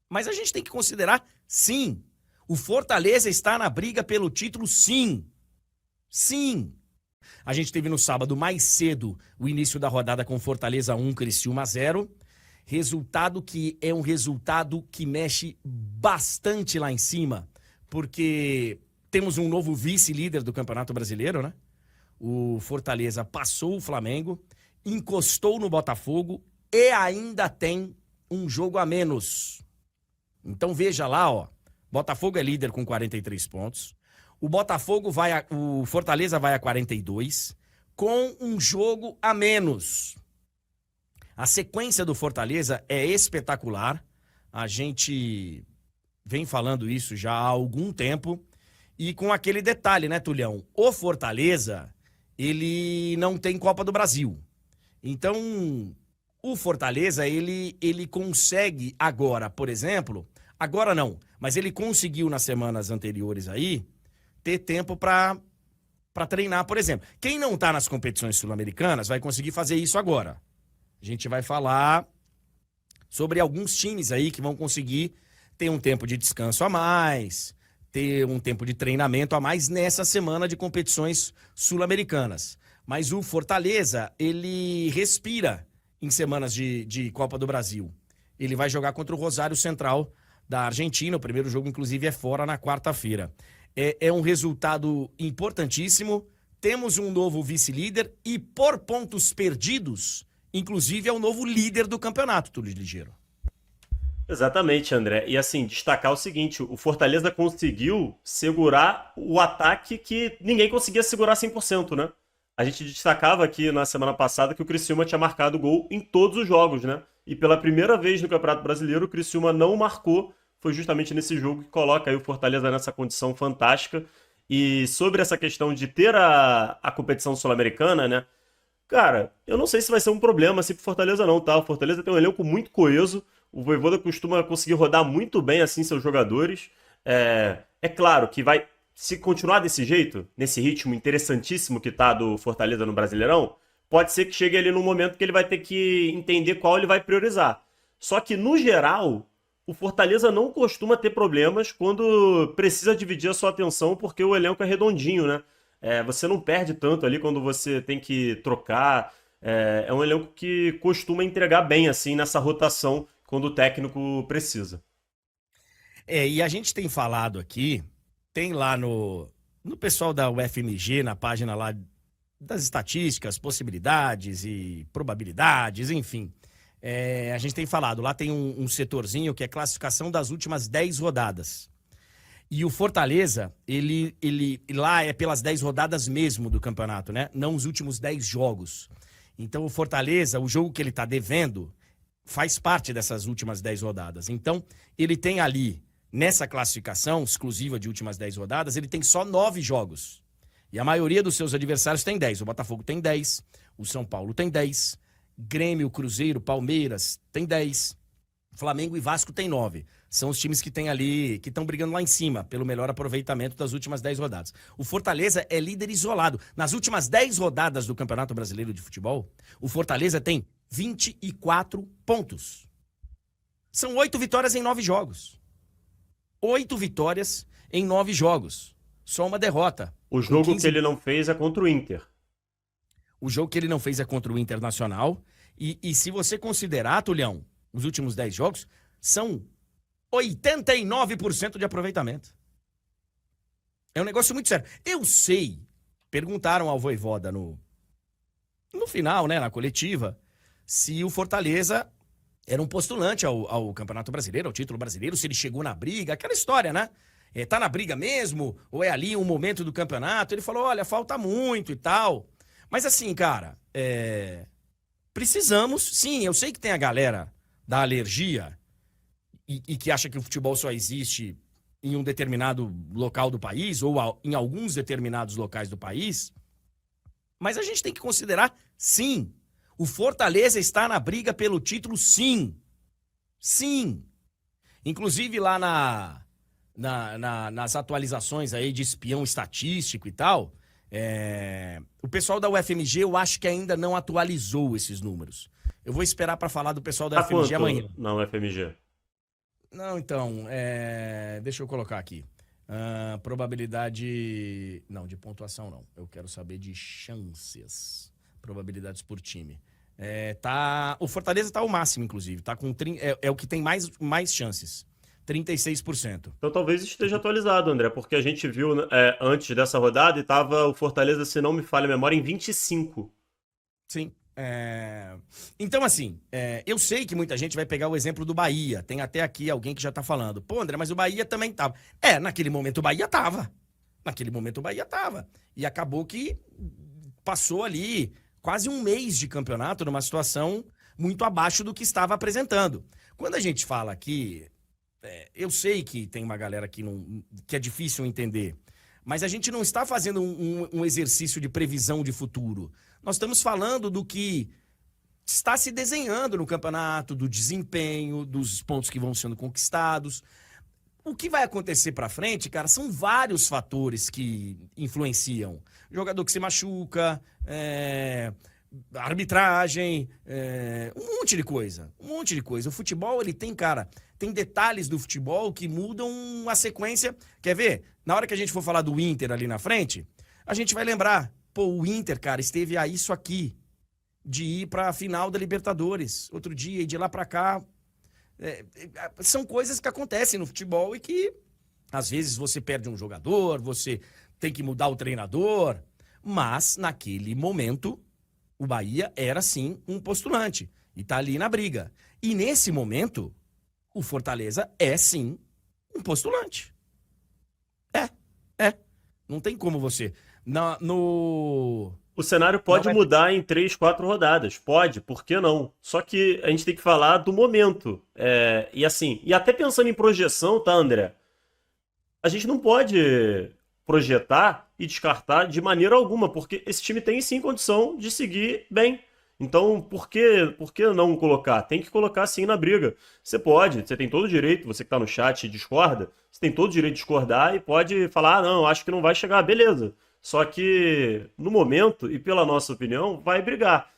Mas a gente tem que considerar, sim, o Fortaleza está na briga pelo título, sim. Sim. A gente teve no sábado mais cedo o início da rodada com Fortaleza 1, Criciúma 0. Resultado que é um resultado que mexe bastante lá em cima, porque temos um novo vice-líder do Campeonato Brasileiro, né? O Fortaleza passou o Flamengo, encostou no Botafogo e ainda tem um jogo a menos. Então veja lá, ó. Botafogo é líder com 43 pontos. O Fortaleza vai a 42 com um jogo a menos. A sequência do Fortaleza é espetacular. A gente vem falando isso já há algum tempo. E com aquele detalhe, né, Tulhão? O Fortaleza, ele não tem Copa do Brasil. Então, o Fortaleza, ele consegue agora, por exemplo... Agora não, mas ele conseguiu nas semanas anteriores aí ter tempo para treinar, por exemplo. Quem não tá nas competições sul-americanas vai conseguir fazer isso agora. A gente vai falar sobre alguns times aí que vão conseguir ter um tempo de descanso a mais, ter um tempo de treinamento a mais nessa semana de competições sul-americanas. Mas o Fortaleza, ele respira em semanas de Copa do Brasil. Ele vai jogar contra o Rosário Central da Argentina. O primeiro jogo, inclusive, é fora na quarta-feira. É um resultado importantíssimo. Temos um novo vice-líder e, por pontos perdidos, inclusive, é o novo líder do campeonato, Túlio Ligeiro. Exatamente, André. E assim, destacar o seguinte, o Fortaleza conseguiu segurar o ataque que ninguém conseguia segurar 100%, né? A gente destacava aqui na semana passada que o Criciúma tinha marcado gol em todos os jogos, né? E pela primeira vez no Campeonato Brasileiro, o Criciúma não marcou. Foi justamente nesse jogo que coloca aí o Fortaleza nessa condição fantástica. E sobre essa questão de ter a competição sul-americana, né? Cara, eu não sei se vai ser um problema assim pro Fortaleza não, tá? O Fortaleza tem um elenco muito coeso. O Vojvoda costuma conseguir rodar muito bem assim seus jogadores. É claro que vai, se continuar desse jeito, nesse ritmo interessantíssimo que tá do Fortaleza no Brasileirão, pode ser que chegue ali num momento que ele vai ter que entender qual ele vai priorizar. Só que, no geral, o Fortaleza não costuma ter problemas quando precisa dividir a sua atenção, porque o elenco é redondinho, né? Você não perde tanto ali quando você tem que trocar. É um elenco que costuma entregar bem, assim, nessa rotação, quando o técnico precisa. E a gente tem falado aqui, tem lá no pessoal da UFMG, na página lá das estatísticas, possibilidades e probabilidades, enfim. A gente tem falado, lá tem um setorzinho que é classificação das últimas 10 rodadas. E o Fortaleza, ele lá é pelas 10 rodadas mesmo do campeonato, né? Não os últimos 10 jogos. Então o Fortaleza, o jogo que ele tá devendo, faz parte dessas últimas 10 rodadas. Então, ele tem ali, nessa classificação exclusiva de últimas 10 rodadas, ele tem só 9 jogos. E a maioria dos seus adversários tem 10. O Botafogo tem 10, o São Paulo tem 10, Grêmio, Cruzeiro, Palmeiras tem 10, Flamengo e Vasco tem 9. São os times que tem ali, que estão brigando lá em cima pelo melhor aproveitamento das últimas 10 rodadas. O Fortaleza é líder isolado. Nas últimas 10 rodadas do Campeonato Brasileiro de Futebol, o Fortaleza tem 24 pontos. São 8 vitórias em 9 jogos. 8 vitórias em 9 jogos. Só uma derrota. O jogo que ele não fez é contra o Inter. O jogo que ele não fez é contra o Internacional. E se você considerar, Tulhão, os últimos 10 jogos, são 89% de aproveitamento. É um negócio muito sério. Eu sei, perguntaram ao Vojvoda no final, né, na coletiva, se o Fortaleza era um postulante ao Campeonato Brasileiro, ao título brasileiro, se ele chegou na briga, aquela história, né? Tá na briga mesmo? Ou é ali um momento do campeonato? Ele falou, olha, falta muito e tal. Mas assim, cara, precisamos, sim, eu sei que tem a galera da alergia e que acha que o futebol só existe em um determinado local do país ou em alguns determinados locais do país, mas a gente tem que considerar, sim, o Fortaleza está na briga pelo título, sim. Sim. Inclusive lá nas atualizações aí de espião estatístico e tal, o pessoal da UFMG eu acho que ainda não atualizou esses números. Eu vou esperar para falar do pessoal da UFMG amanhã. Na UFMG? Não, então, deixa eu colocar aqui. Probabilidade. Não, de pontuação não. Eu quero saber de chances. Probabilidades por time. O Fortaleza tá ao máximo, inclusive. Tá com é o que tem mais chances. 36%. Então talvez esteja atualizado, André, porque a gente viu antes dessa rodada e tava o Fortaleza, se não me falha a memória, em 25. Sim. Então, assim, eu sei que muita gente vai pegar o exemplo do Bahia. Tem até aqui alguém que já tá falando. Pô, André, mas o Bahia também tava. Naquele momento o Bahia tava. Naquele momento o Bahia tava. E acabou que passou ali quase um mês de campeonato numa situação muito abaixo do que estava apresentando. Quando a gente fala aqui, eu sei que tem uma galera que é difícil entender, mas a gente não está fazendo um exercício de previsão de futuro. Nós estamos falando do que está se desenhando no campeonato, do desempenho, dos pontos que vão sendo conquistados. O que vai acontecer pra frente, cara, são vários fatores que influenciam. Jogador que se machuca, arbitragem, um monte de coisa. Um monte de coisa. O futebol, ele tem, cara, tem detalhes do futebol que mudam a sequência. Quer ver? Na hora que a gente for falar do Inter ali na frente, a gente vai lembrar, pô, o Inter, cara, esteve a isso aqui, de ir pra final da Libertadores, outro dia, e de lá pra cá. São coisas que acontecem no futebol e que, às vezes, você perde um jogador, você tem que mudar o treinador, mas, naquele momento, o Bahia era, sim, um postulante e tá ali na briga. E, nesse momento, o Fortaleza é, sim, um postulante. Não tem como você... O cenário pode mudar em 3, 4 rodadas. Pode, por que não? Só que a gente tem que falar do momento. E assim, e até pensando em projeção, tá, André? A gente não pode projetar e descartar de maneira alguma, porque esse time tem sim condição de seguir bem. Então, por que não colocar? Tem que colocar sim na briga. Você pode, você tem todo o direito, você que tá no chat e discorda, você tem todo o direito de discordar e pode falar, não, acho que não vai chegar, beleza. Só que, no momento, e pela nossa opinião, vai brigar.